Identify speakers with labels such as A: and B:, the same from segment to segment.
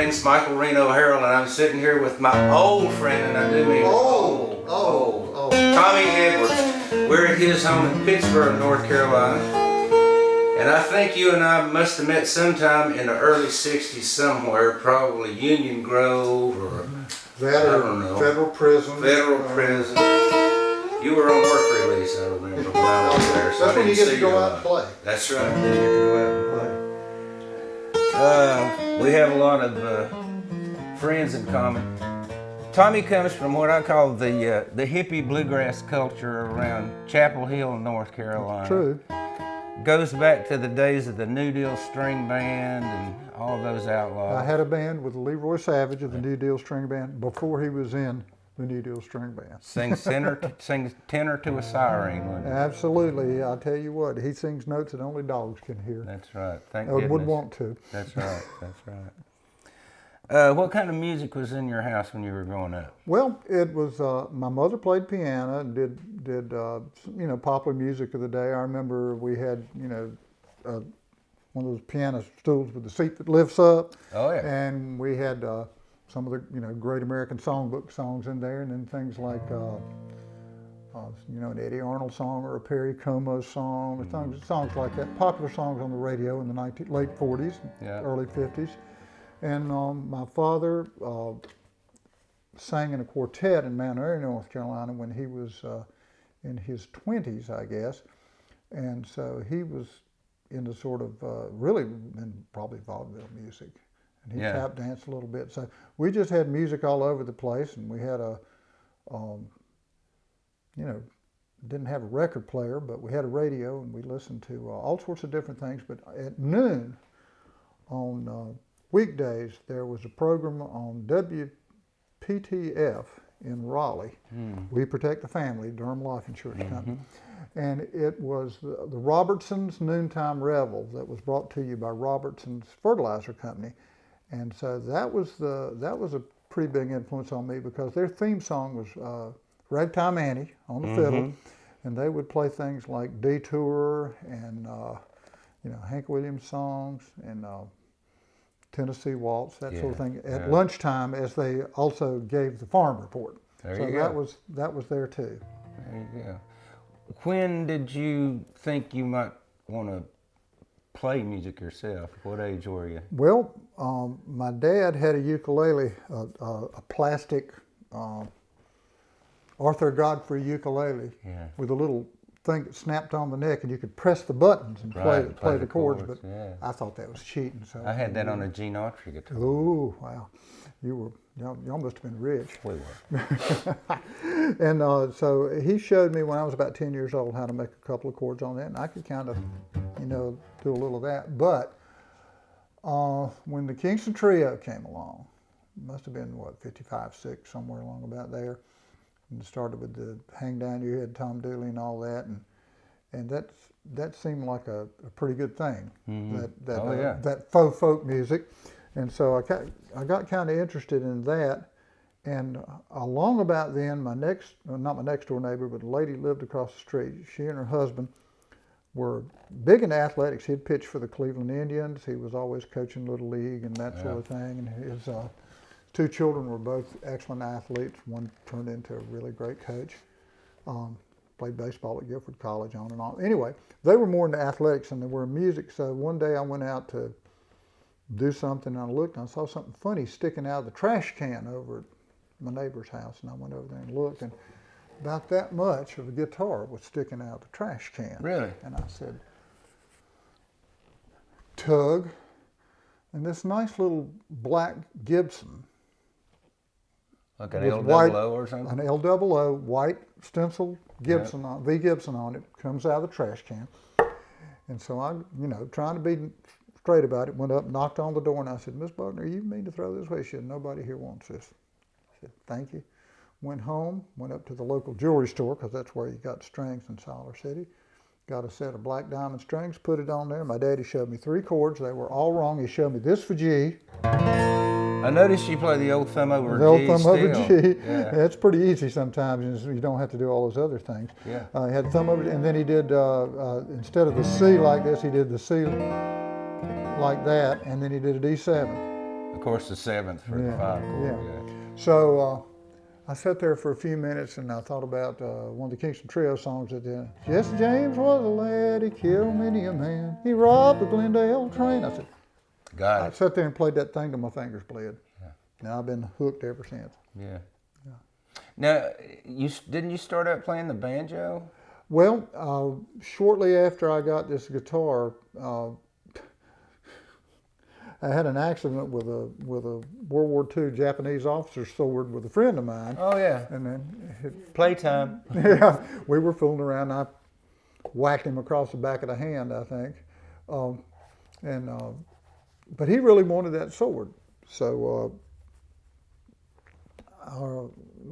A: name's Michael Reno Harrell, and I'm sitting here with my old friend, and I do mean old, Tommy Edwards. We're at his home in Pittsburgh, North Carolina, and I think you and I must have met sometime in the early '60s somewhere, probably Union Grove or
B: I don't know. Federal prison.
A: Federal prison. You were on work release, I remember, when I was there. So
B: that's when you get to go out and play.
A: That's right. You get to go out and play. We have a lot of friends in common. Tommy comes from what I call the hippie bluegrass culture around Chapel Hill, North Carolina.
B: True.
A: Goes back to the days of the New Deal String Band and all those outlaws.
B: I had a band with Leroy Savage of the New Deal String Band before he was in the New Deal String Band.
A: Sings tenor to a siren.
B: Absolutely. I'll tell you what, he sings notes that only dogs can hear.
A: That's right. Thank
B: goodness.
A: goodness.
B: Would want to.
A: That's right. That's right. What kind of music was in your house when you were growing up?
B: Well, it was my mother played piano and did popular music of the day. I remember we had one of those piano stools with the seat that lifts up.
A: Oh yeah.
B: And we had some of the Great American Songbook songs in there, and then things like an Eddie Arnold song or a Perry Como song, or songs like that. Popular songs on the radio in the late '40s, early '50s. And my father sang in a quartet in Mount Airy, North Carolina, when he was in his 20s, I guess. And so he was into sort of really in probably vaudeville music. And he tap danced a little bit. So we just had music all over the place, and we had didn't have a record player, but we had a radio, and we listened to all sorts of different things. But at noon on weekdays, there was a program on WPTF in Raleigh. We Protect the Family, Durham Life Insurance Company. And it was the Robertson's Noontime Revel that was brought to you by Robertson's Fertilizer Company. And so that was a pretty big influence on me, because their theme song was Ragtime Annie on the fiddle. And they would play things like Detour and Hank Williams songs and Tennessee Waltz, that sort of thing, at lunchtime, as they also gave the Farm Report. That was there too.
A: There you go. When did you think you might want to play music yourself? What age were you?
B: Well, my dad had a ukulele, a plastic Arthur Godfrey ukulele with a little thing that snapped on the neck, and you could press the buttons and play the chords. But I thought that was cheating. So
A: I had that on a Gene Autry guitar.
B: Oh wow, y'all must have been rich.
A: We were.
B: And so he showed me when I was about 10 years old how to make a couple of chords on that, and I could kind of do a little of that. But when the Kingston Trio came along, it must have been 55, 6, somewhere along about there. And it started with the Hang Down Your Head, Tom Dooley, and all that, and that seemed like a pretty good thing. That faux folk music, and so I got kind of interested in that. And along about then, not my next door neighbor, but a lady lived across the street. She and her husband were big into athletics. He'd pitch for the Cleveland Indians. He was always coaching Little League and that sort of thing. And his two children were both excellent athletes. One turned into a really great coach. Played baseball at Guilford College, on and on. Anyway, they were more into athletics than they were in music. So one day I went out to do something, and I looked, and I saw something funny sticking out of the trash can over at my neighbor's house. And I went over there and looked, and about that much of a guitar was sticking out of the trash can.
A: Really?
B: And I said, tug, and this nice little black Gibson.
A: Like an L-double-O or something?
B: An L-double-O, white stencil Gibson, V Gibson on it, comes out of the trash can. And so I, trying to be straight about it, went up, knocked on the door, and I said, Miss Buckner, you mean to throw this away? She said, nobody here wants this. I said, thank you. Went home, went up to the local jewelry store, because that's where you got strings in Siler City. Got a set of black diamond strings, put it on there. My daddy showed me 3 chords. They were all wrong. He showed me this for G.
A: I noticed you play the old thumb over G.
B: The old thumb over G.
A: Yeah.
B: It's pretty easy sometimes. You don't have to do all those other things.
A: Yeah.
B: He had thumb over, and then he did, instead of the C like this, he did the C like that, and then he did a D7.
A: Of course, the 7th for the 5 chord. Yeah.
B: So I sat there for a few minutes and I thought about one of the Kingston Trio songs that Jesse James was a lad, he killed many a man, he robbed the Glendale train. I said,
A: Got
B: I
A: it.
B: sat there and played that thing till my fingers bled. Yeah. And I've been hooked ever since.
A: Yeah. Now, didn't you start out playing the banjo?
B: Well, shortly after I got this guitar, I had an accident with a World War II Japanese officer's sword with a friend of mine.
A: Oh yeah.
B: And then
A: Playtime.
B: yeah, we were fooling around. I whacked him across the back of the hand, I think. But he really wanted that sword, so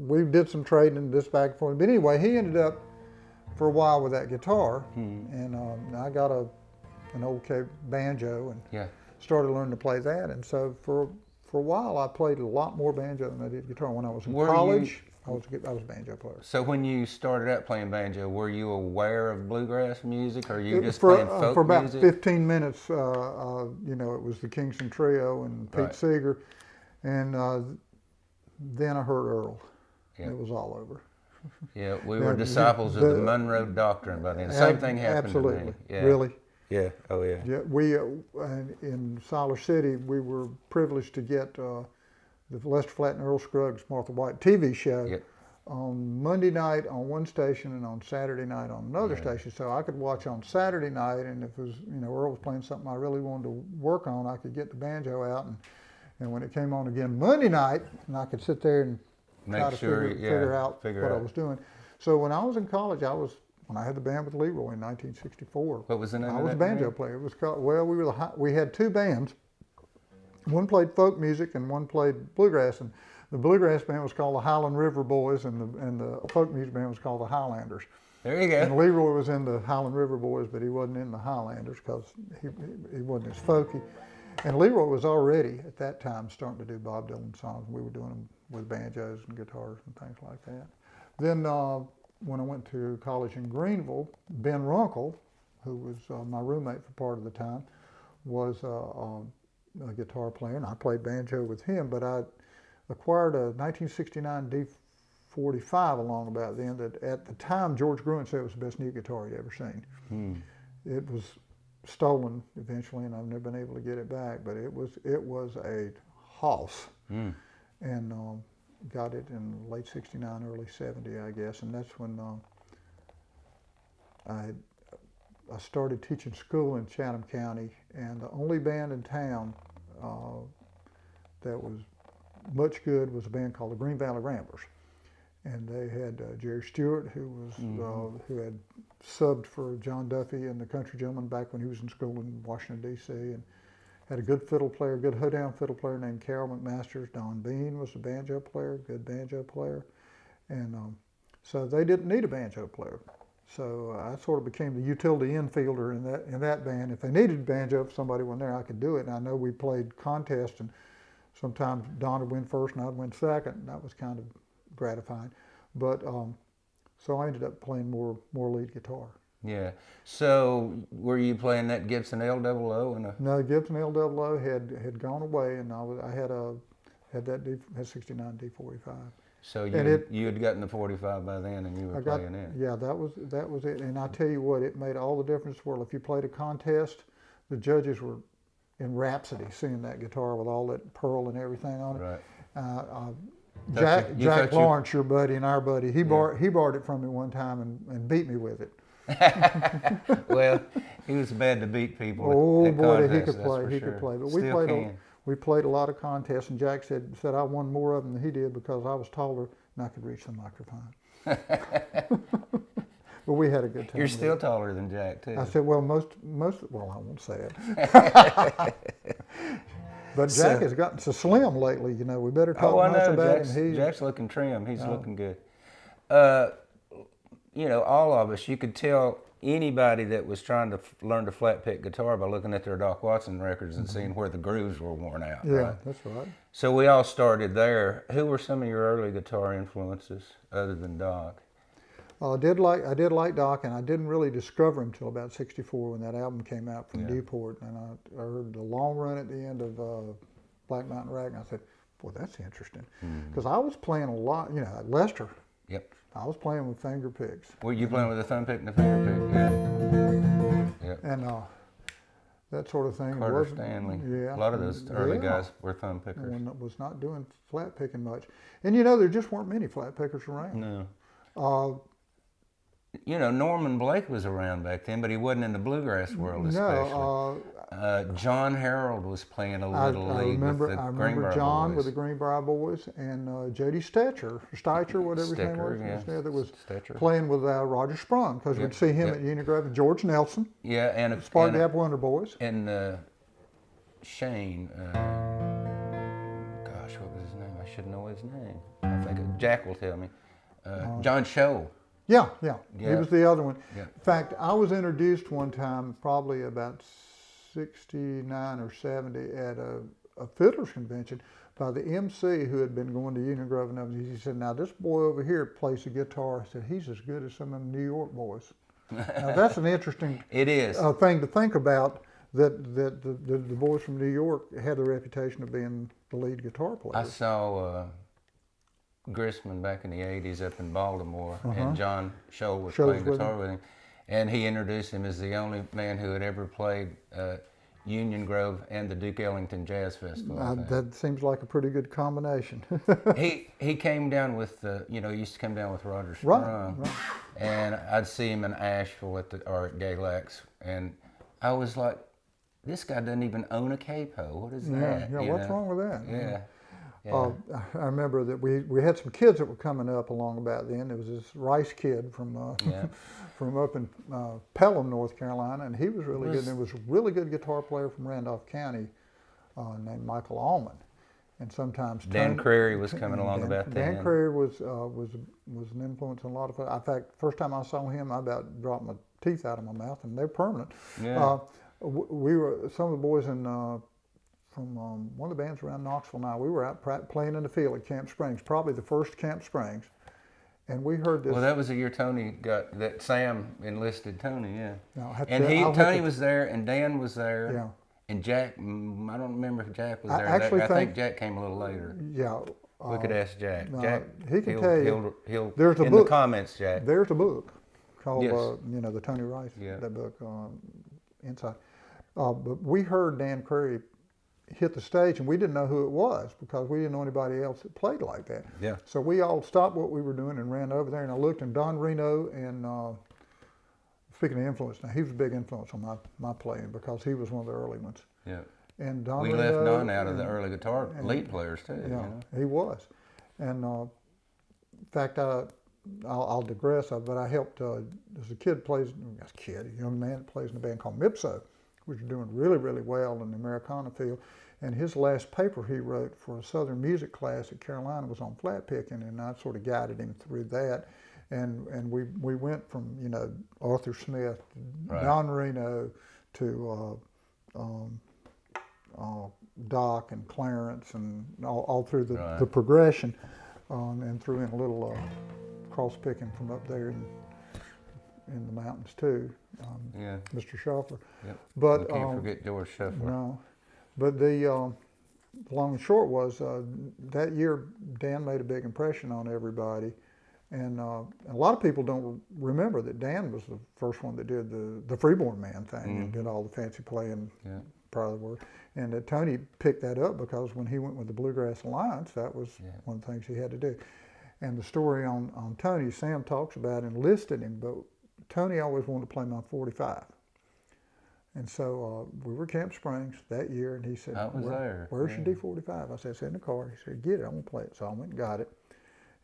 B: we did some trading this back and forth. But anyway, he ended up for a while with that guitar, and I got an old banjo and started learning to play that. And so for a while, I played a lot more banjo than I did guitar. When I was in college, I was a banjo player.
A: So when you started out playing banjo, were you aware of bluegrass music, or you just playing folk
B: for about
A: music?
B: 15 minutes, it was the Kingston Trio and Pete Seeger, and then I heard Earl. Yeah. It was all over.
A: Yeah, we were disciples of the Monroe Doctrine by then. Same thing happened
B: absolutely.
A: to me. Yeah.
B: Really?
A: Yeah. Oh yeah.
B: Yeah. We in Siler City, we were privileged to get the Lester Flatt and Earl Scruggs, Martha White TV show on Monday night on one station and on Saturday night on another station. So I could watch on Saturday night, and if it was Earl was playing something I really wanted to work on, I could get the banjo out, and when it came on again Monday night, and I could sit there and try to figure out what I was doing. So when I was in college, when I had the band with Leroy in 1964.
A: What was the name of that?
B: I was a banjo player. It was called, we had two bands. One played folk music and one played bluegrass. And the bluegrass band was called the Highland River Boys, and the folk music band was called the Highlanders.
A: There you go.
B: And Leroy was in the Highland River Boys, but he wasn't in the Highlanders because he wasn't as folky. And Leroy was already at that time starting to do Bob Dylan songs. We were doing them with banjos and guitars and things like that. Then when I went to college in Greenville, Ben Runkle, who was my roommate for part of the time, was a guitar player, and I played banjo with him. But I acquired a 1969 D45 along about then that at the time George Gruen said it was the best new guitar he'd ever seen. It was stolen eventually, and I've never been able to get it back. But it was a hoss, and got it in late '69, early '70, I guess, and that's when I started teaching school in Chatham County, and the only band in town that was much good was a band called the Green Valley Ramblers. And they had Jerry Stewart, who was who had subbed for John Duffy and the Country Gentlemen back when he was in school in Washington, D.C., and had a good fiddle player, good hoedown fiddle player named Carol McMasters. Don Bean was a banjo player, good banjo player. And so they didn't need a banjo player. So I sort of became the utility infielder in that band. If they needed a banjo, if somebody wasn't there, I could do it. And I know we played contests, and sometimes Don would win first and I'd win second, and that was kind of gratifying. But so I ended up playing more lead guitar.
A: Yeah. So were you playing that Gibson L00?
B: No, Gibson L00 had gone away, and I had that 69 D45.
A: So you had gotten the 45 by then, and you were playing it.
B: Yeah, that was it. And I tell you what, it made all the difference in the world. If you played a contest, the judges were in rhapsody seeing that guitar with all that pearl and everything on it.
A: Right.
B: Jack Lawrence, your buddy and our buddy, he borrowed it from me one time and beat me with it.
A: Well, he was bad to beat people.
B: Oh boy, he
A: could
B: play. He could play. But we played a lot of contests, and Jack said I won more of them than he did because I was taller and I could reach the microphone. But we had a good time.
A: You're still taller than Jack too.
B: I said, well, most. Well, I won't say it. But Jack has gotten so slim lately. We better talk nice about him.
A: Jack's looking trim. He's looking good. All of us, you could tell anybody that was trying to learn to flat pick guitar by looking at their Doc Watson records and seeing where the grooves were worn out.
B: Yeah,
A: right?
B: That's right.
A: So we all started there. Who were some of your early guitar influences other than Doc?
B: I did like Doc, and I didn't really discover him until about '64 when that album came out from Newport, and I heard the long run at the end of Black Mountain Rag. And I said, boy, that's interesting. Because I was playing a lot, you know, at Lester.
A: Yep.
B: I was playing with finger picks.
A: Were you playing with a thumb pick and a finger pick? Yeah. Yep.
B: And that sort of thing.
A: Carter Stanley.
B: Yeah.
A: A lot of those early guys were thumb pickers.
B: One that was not doing flat picking much. And you know, there just weren't many flat pickers around.
A: No. You know, Norman Blake was around back then, but he wasn't in the bluegrass world especially.
B: No.
A: John Harrell was playing a little league with the
B: I
A: Greenbrier
B: remember John
A: boys.
B: with the Greenbrier boys, and Jody Steicher, whatever his name was, that was playing with Roger Sprung, because we'd see him at Union Grove, and George Nelson.
A: Yeah, and
B: Spark Gap Wonder Boys.
A: And Shane, gosh, what was his name? I should know his name. I think Jack will tell me. John Scholl.
B: Yeah. He was the other one.
A: Yeah.
B: In fact, I was introduced one time, probably about 69 or 70, at a fiddlers convention by the MC who had been going to Union Grove and others. He said, now this boy over here plays the guitar. I said, he's as good as some of them New York boys. Now that's an interesting
A: It is.
B: Thing to think about, that the boys from New York had the reputation of being the lead guitar players.
A: I saw Grissman back in the 80s up in Baltimore, and John Scholl was playing guitar with him. And he introduced him as the only man who had ever played Union Grove and the Duke Ellington Jazz Festival.
B: That seems like a pretty good combination.
A: he came down with, he used to come down with Roger Sprung.
B: Right.
A: And I'd see him in Asheville or at Galax, and I was like, this guy doesn't even own a capo. What is that?
B: Yeah, what's wrong with that?
A: Yeah.
B: I remember that we had some kids that were coming up along about then. There was this Rice kid from from up in Pelham, North Carolina, and he was really good. And there was a really good guitar player from Randolph County named Michael Allman. And sometimes
A: Dan Crary was coming along about then.
B: Dan Crary was an influence in a lot of. In fact, first time I saw him, I about dropped my teeth out of my mouth, and they're permanent.
A: Yeah.
B: We were some of the boys in. From one of the bands around Knoxville now, we were out playing in the field at Camp Springs, probably the first Camp Springs, and we heard this.
A: Well, that was the year Tony that Sam enlisted Tony, yeah.
B: No,
A: Tony was there, and Dan was there,
B: yeah.
A: And Jack, I don't remember if Jack was there.
B: I
A: think Jack came a little later.
B: Yeah.
A: We could ask Jack. Jack,
B: he can tell you.
A: He'll
B: there's a
A: in
B: book,
A: the comments, Jack.
B: There's a book called,
A: yes.
B: The Tony Rice,
A: yeah.
B: That book, Inside. But we heard Dan Crary hit the stage, and we didn't know who it was because we didn't know anybody else that played like that.
A: Yeah.
B: So we all stopped what we were doing and ran over there, and I looked, and Don Reno, and speaking of influence, now he was a big influence on my playing because he was one of the early ones.
A: Yeah.
B: And Don
A: we
B: Reno,
A: left Don out of the early guitar lead players too.
B: Yeah, he was. And in fact, I'll digress, but I helped, there's a young man that plays in a band called Mipso, which is doing really, really well in the Americana field. And his last paper he wrote for a Southern music class at Carolina was on flat picking, and I sort of guided him through that. And we went from, Arthur Smith,
A: right.
B: Don Reno, to Doc and Clarence, and all through the progression, and threw in a little cross picking from up there in the mountains too. Mr. Shuffler.
A: Yep.
B: But
A: we can't forget George Shuffler.
B: No, but the long and short was that year Dan made a big impression on everybody, and a lot of people don't remember that Dan was the first one that did the Freeborn Man thing and did all the fancy playing part of the work, and that Tony picked that up because when he went with the Bluegrass Alliance, that was one of the things he had to do. And the story on Tony, Sam talks about enlisted him, but Tony always wanted to play my 45. And so we were at Camp Springs that year, and he said, where's your D45? I said, it's in the car. He said, get it, I want to play it. So I went and got it.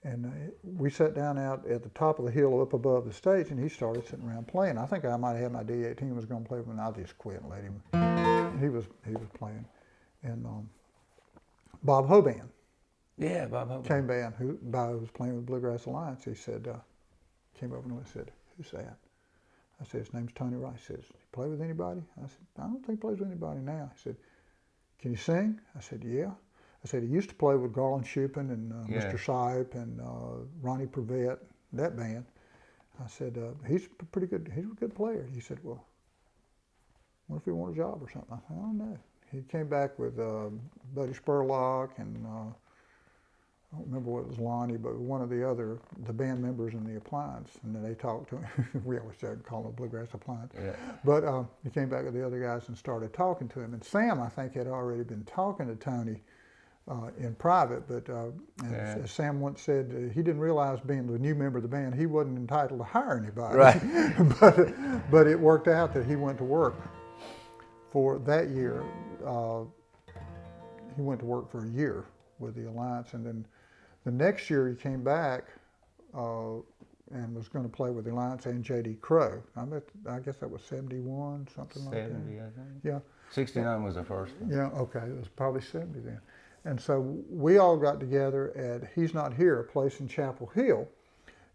B: And we sat down out at the top of the hill up above the stage, and he started sitting around playing. I think I might have had my D18 was going to play with him, and I just quit and let him. He was playing. And Bob Hoban.
A: Yeah, Bob Hoban.
B: Came band, who was playing with Bluegrass Alliance. He said, came over and said, who's that? I said, his name's Tony Rice. He says, you play with anybody? I said, I don't think he plays with anybody now. He said, can you sing? I said, yeah. I said, he used to play with Garland Shupin and Mr. Sipe and Ronnie Prevette, that band. I said, he's pretty good. He's a good player. He said, well, what if he wants a job or something? I said, I don't know. he came back with Buddy Spurlock and I don't remember what it was, Lonnie, but one of the band members in the Appliance, and then they talked to him. We always call them Bluegrass Appliance.
A: Yeah.
B: But he came back with the other guys and started talking to him. And Sam, I think, had already been talking to Tony in private, but as Sam once said, he didn't realize being the new member of the band, he wasn't entitled to hire anybody.
A: Right.
B: but it worked out that he went to work for that year. He went to work for a year with the Alliance, and then the next year he came back and was going to play with the Alliance and J.D. Crowe. I guess that was 71, something like that.
A: 70, I think.
B: Yeah.
A: 69 was the first one.
B: Yeah, okay, it was probably 70 then. And so we all got together at He's Not Here, a place in Chapel Hill,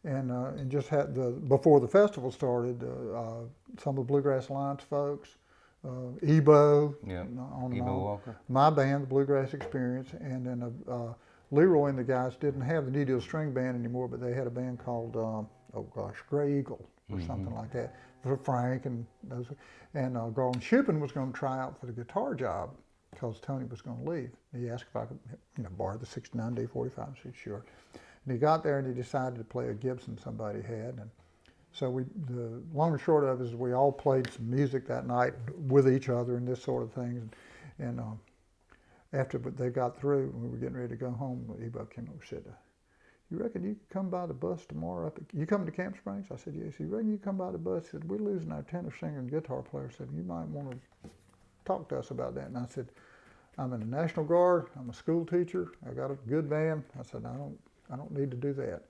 B: and just had before the festival started, some of the Bluegrass Alliance folks, Ebo,
A: Ebo Walker,
B: my band, the Bluegrass Experience, and then Leroy and the guys didn't have the Needle String Band anymore, but they had a band called Gray Eagle or something like that. For Frank and those, and Garland Shippen was going to try out for the guitar job because Tony was going to leave. He asked if I could, borrow the 69 D45. I said sure. And he got there and he decided to play a Gibson somebody had, and so the long and short of it is we all played some music that night with each other and this sort of thing. And after they got through, when we were getting ready to go home, Ebo came over and said, "You reckon you could come by the bus tomorrow? You coming to Camp Springs?" I said, "Yes." "You reckon you come by the bus?" He said, "We're losing our tenor singer and guitar player." I said, "You might want to talk to us about that." And I said, "I'm in the National Guard. I'm a school teacher. I got a good band." I said, I don't need to do that."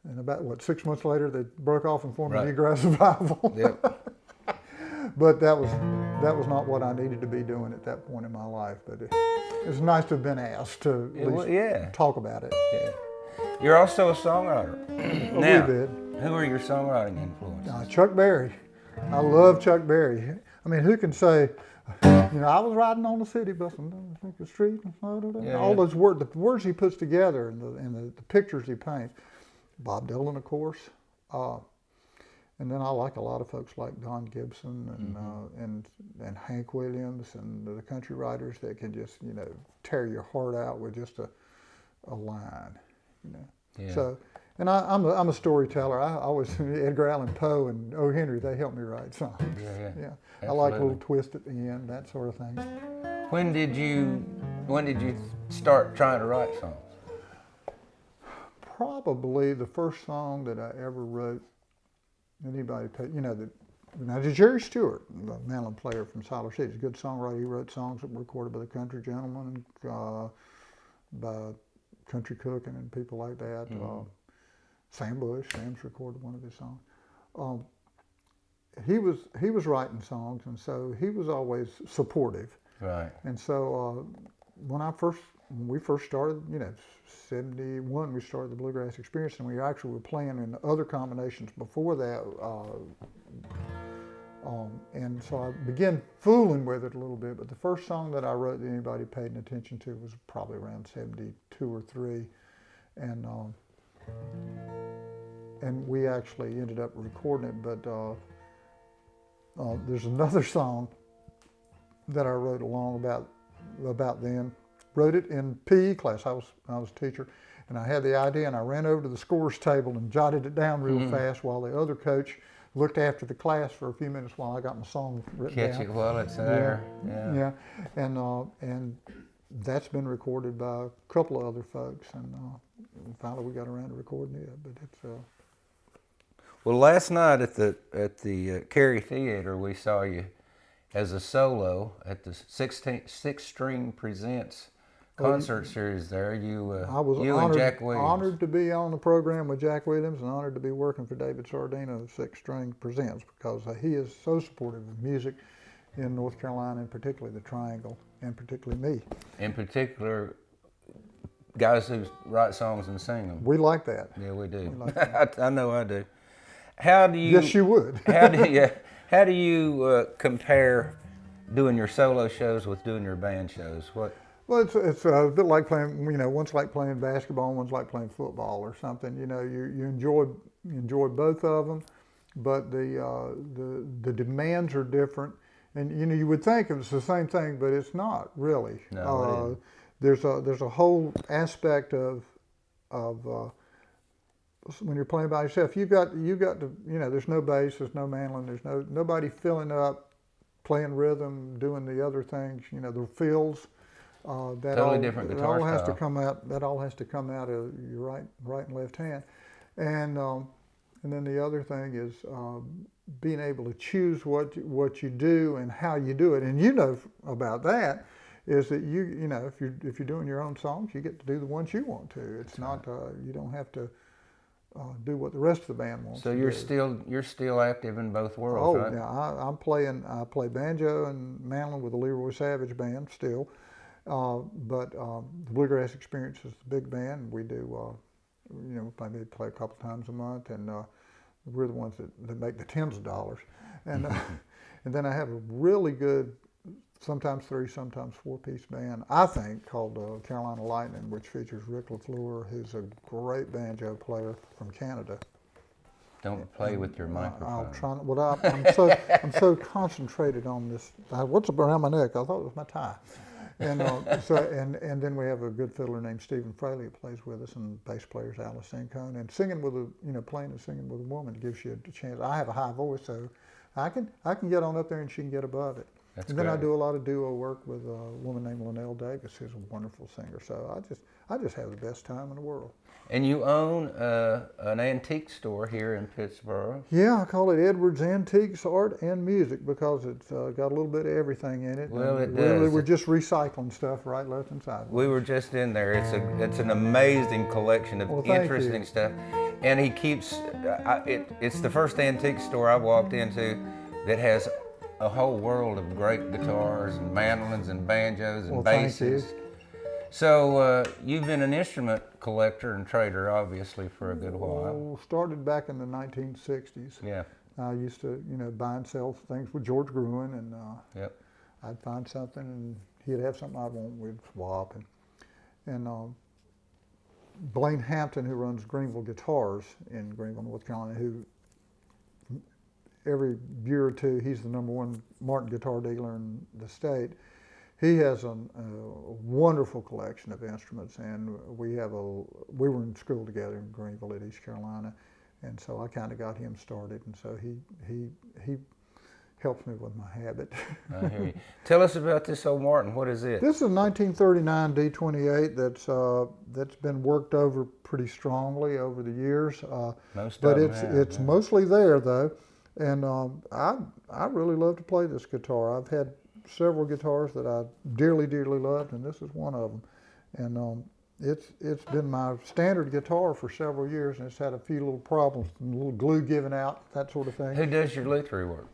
B: And about 6 months later, they broke off and formed a Bluegrass Revival.
A: Yep.
B: But that was not what I needed to be doing at that point in my life. But it was nice to have been asked to at least talk about it.
A: Yeah. You're also a songwriter. Now,
B: we did.
A: Who are your songwriting influences?
B: Chuck Berry. I love Chuck Berry. I mean, who can say, I was riding on the city bus and the street and all those words, the words he puts together and the pictures he paints. Bob Dylan, of course. And then I like a lot of folks like Don Gibson and Hank Williams and the country writers that can just, tear your heart out with just a line,
A: Yeah.
B: So, and I'm a storyteller. I always, Edgar Allan Poe and O. Henry, they help me write songs.
A: Yeah.
B: I like a little twist at the end, that sort of thing.
A: When did you start trying to write songs?
B: Probably the first song that I ever wrote, anybody paid, now Jerry Stewart, the mandolin player from Siler City, he's a good songwriter. He wrote songs that were recorded by the Country Gentlemen, by Country Cooking and people like that. Sam Bush, Sam's recorded one of his songs. He was writing songs, and so he was always supportive.
A: Right.
B: And so when we first started, 71, we started the Bluegrass Experience, and we actually were playing in other combinations before that. And so I began fooling with it a little bit, but the first song that I wrote that anybody paid attention to was probably around 72 or 3. And we actually ended up recording it, but there's another song that I wrote along about then. Wrote it in PE class. I was a teacher, and I had the idea, and I ran over to the scores table and jotted it down real fast while the other coach looked after the class for a few minutes while I got my song written down.
A: Catch it while it's there.
B: Yeah. And that's been recorded by a couple of other folks, and finally we got around to recording it. But it's
A: Well, last night at the Cary Theater, we saw you as a solo at the Six String Presents concert series there.
B: I was
A: and Jack Williams.
B: honored to be on the program with Jack Williams and honored to be working for David Sardina of Six String Presents, because he is so supportive of music in North Carolina, and particularly the Triangle, and particularly me.
A: In particular, guys who write songs and sing them.
B: We like that.
A: Yeah, we do.
B: We like
A: I know I do. How do you?
B: Yes, you would.
A: How do you compare doing your solo shows with doing your band shows? What?
B: Well, it's a bit like playing. One's like playing basketball, and one's like playing football or something. You enjoy both of them, but the demands are different, And you know, you would think it was the same thing, but it's not really.
A: No,
B: there's a whole aspect of when you're playing by yourself. You got to, you know, there's no bass, there's no mandolin, there's nobody filling up, playing rhythm, doing the other things. You know, the fills. That
A: totally
B: all,
A: different
B: that
A: guitar
B: all has
A: style.
B: to come out. That all has to come out of your right and left hand, and then the other thing is being able to choose what you do and how you do it. And you know about that is that you know if you're doing your own songs, you get to do the ones you want to. It's not you don't have to do what the rest of the band wants.
A: So
B: to
A: you're still active in both worlds, right?
B: Yeah, I play banjo and mandolin with the Leroy Savage band still. But the Bluegrass Experience is the big band. We do, you know, maybe play a couple times a month, and we're the ones that make the tens of dollars. And and then I have a really good, sometimes 3, sometimes 4-piece band, I think, called Carolina Lightning, which features Rick LaFleur, who's a great banjo player from Canada.
A: Don't play with your microphone.
B: I'll try. Well, I'm so concentrated on this. What's around my neck? I thought it was my tie. And and then we have a good fiddler named Stephen Fraley who plays with us, and bass player's Alice Incone. And singing with playing and singing with a woman gives you a chance. I have a high voice, so I can get on up there and she can get above it.
A: That's
B: and then
A: great.
B: I do a lot of duo work with a woman named Linnell Davis, who's a wonderful singer. So I just have the best time in the world.
A: And you own an antique store here in Pittsburgh.
B: Yeah, I call it Edwards Antiques Art and Music because it's got a little bit of everything in it.
A: Well, it
B: Really,
A: does.
B: we're just recycling stuff right, left, and sideways.
A: We were just in there. It's an amazing collection of
B: Well, thank
A: interesting
B: you.
A: stuff, and he keeps. It's the first antique store I walked into that has a whole world of great guitars and mandolins and banjos and
B: Well, thank
A: basses. So you've been an instrument collector and trader, obviously, for a good while.
B: Started back in the 1960s.
A: Yeah.
B: I used to, buy and sell things with George Gruen, and
A: Yep.
B: I'd find something, and he'd have something I'd want, we'd swap. And Blaine Hampton, who runs Greenville Guitars in Greenville, North Carolina, who every year or two, he's the #1 Martin guitar dealer in the state. He has a wonderful collection of instruments, and we were in school together in Greenville at East Carolina, and so I kind of got him started, and so he helps me with my habit.
A: I hear you. Tell us about this old Martin. What is it?
B: This is a 1939 D28 that's been worked over pretty strongly over the years, but it's mostly there though, and I really love to play this guitar. I've had several guitars that I dearly loved, and this is one of them. And it's been my standard guitar for several years, and it's had a few little problems, a little glue giving out, that sort of thing.
A: Who does your lutherie work?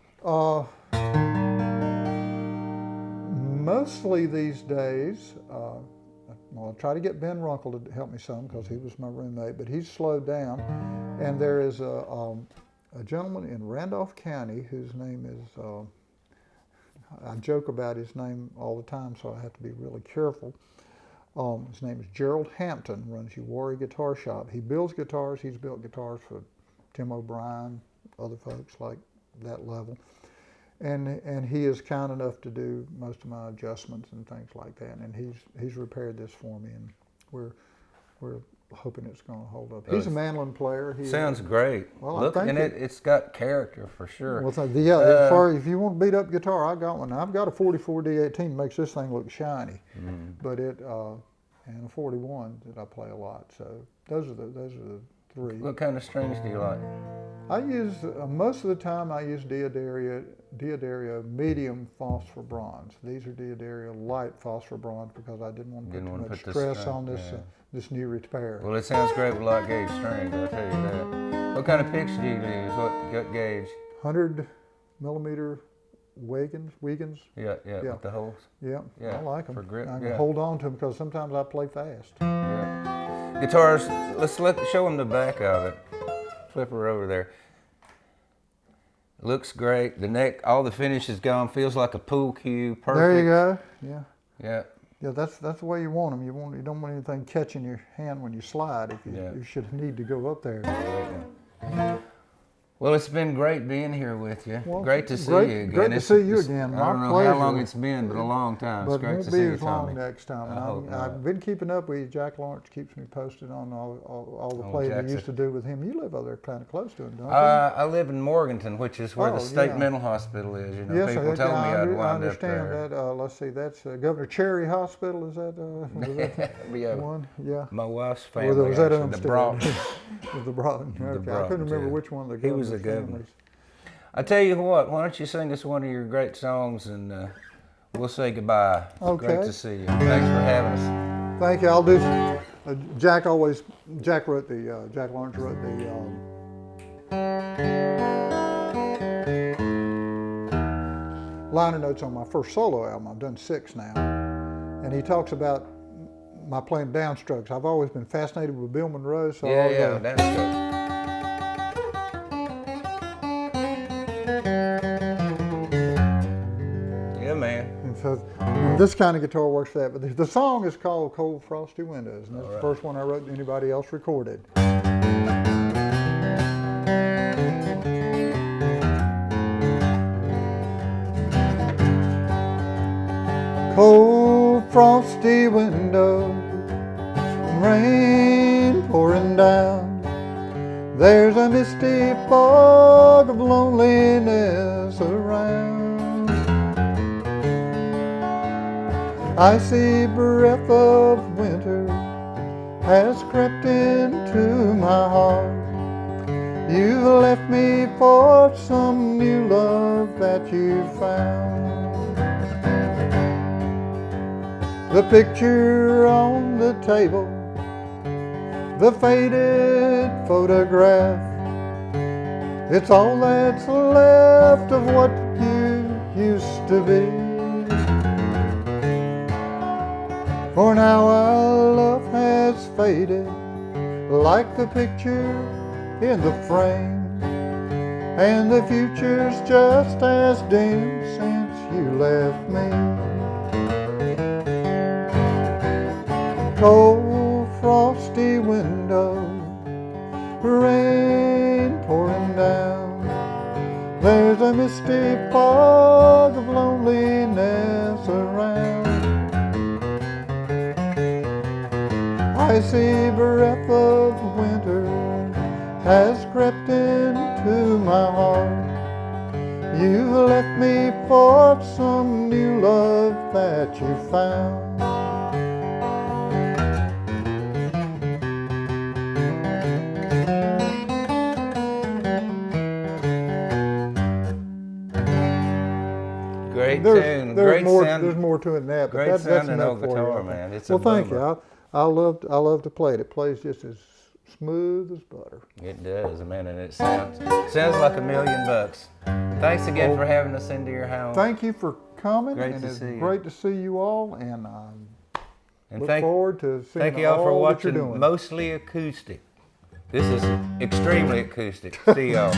B: Mostly these days, I try to get Ben Runkle to help me some because he was my roommate, but he's slowed down. And there is a gentleman in Randolph County whose name is, I joke about his name all the time, so I have to be really careful. His name is Gerald Hampton, runs Uwari Guitar Shop. He builds guitars. He's built guitars for Tim O'Brien, other folks like that level. And he is kind enough to do most of my adjustments and things like that. And he's repaired this for me, and we're hoping it's going to hold up. He's a mandolin player.
A: Sounds great.
B: Well,
A: look, and it's got character for sure.
B: Well, if you want to beat up guitar, I got one. I've got a 44 D18, makes this thing look shiny, but and a 41 that I play a lot. So those are the three.
A: What kind of strings do you like?
B: I use most of the time I use Diodario medium phosphor bronze. These are Diodario light phosphor bronze because I didn't want to put too much stress on this new repair.
A: Well, it sounds great with light gauge strings, I'll tell you that. What kind of picks do you use? What gauge?
B: 100 millimeter Wiegans.
A: Yeah, with the holes.
B: Yeah, I like them.
A: For grip.
B: I can hold on to them because sometimes I play fast.
A: Yeah. Guitars. Show them the back of it. Flip her over there. Looks great. The neck, all the finish is gone. Feels like a pool cue. Perfect.
B: There you go. Yeah.
A: Yeah.
B: Yeah, that's the way you want them. You don't want anything catching your hand when you slide. If you should need to go up there.
A: Well, it's been great being here with you.
B: Well,
A: great to see you again.
B: Great to see you again.
A: I don't
B: My
A: know
B: pleasure.
A: how long it's been, but a long time.
B: But
A: It's great
B: it
A: to
B: won't
A: see
B: be
A: you,
B: as long
A: Tommy.
B: next time.
A: I hope not.
B: I've been keeping up with you. Jack Lawrence keeps me posted on all the plays
A: Jack's
B: he used to do with him. You live over there kind of close to him, don't you?
A: I live in Morganton, which is where the state
B: yeah.
A: mental hospital is. You know,
B: Yes,
A: people told me I'd
B: I
A: wind up
B: understand
A: there.
B: that. Let's see, that's Governor Cherry Hospital. Is that
A: Yeah.
B: one? Yeah.
A: My wife's
B: Or
A: family,
B: was that
A: actually, the Broughton.
B: The Broughton. Okay. I couldn't remember which one of the
A: He was
B: governor's
A: a governor.
B: families.
A: I tell you what, why don't you sing us one of your great songs and we'll say goodbye. It's
B: Okay.
A: great to see you. Thanks for having us.
B: Thank you. I'll do. Jack Lawrence wrote the. Liner notes on my first solo album. I've done 6 now, and he talks about my playing downstrokes. I've always been fascinated with Bill Monroe, so
A: Yeah, that's good. Yeah, man.
B: And so this kind of guitar works for that. But the song is called "Cold Frosty Windows," and that's the first one I wrote that anybody else recorded. Cold frosty windows, rain pouring down. There's a misty fog of loneliness around. Icy breath of winter has crept into my heart. You've left me for some new love that you found. The picture on the table, the faded photograph, it's all that's left of what you used to be. For now our love has faded like the picture in the frame, and the future's just as dim since you left me. Cold frosty window, rain pouring down. There's a misty fog of loneliness around. Icy breath of winter has crept into my heart. You've left me for some new love that you found.
A: Great tune. Great sound.
B: There's more to it than that. But
A: Great
B: that's
A: sounding
B: enough
A: old
B: for
A: guitar,
B: you.
A: man. It's
B: Well,
A: a
B: thank
A: boomer.
B: you. I love to play it. It plays just as smooth as butter.
A: It does, man, and it sounds like $1,000,000. Thanks again for having us into your house.
B: Thank you for coming.
A: Great
B: and
A: to
B: it's
A: see you.
B: great to see you all, and
A: And
B: look forward to seeing
A: thank you all for
B: that you're
A: watching
B: doing.
A: Mostly Acoustic. This is extremely acoustic. See y'all.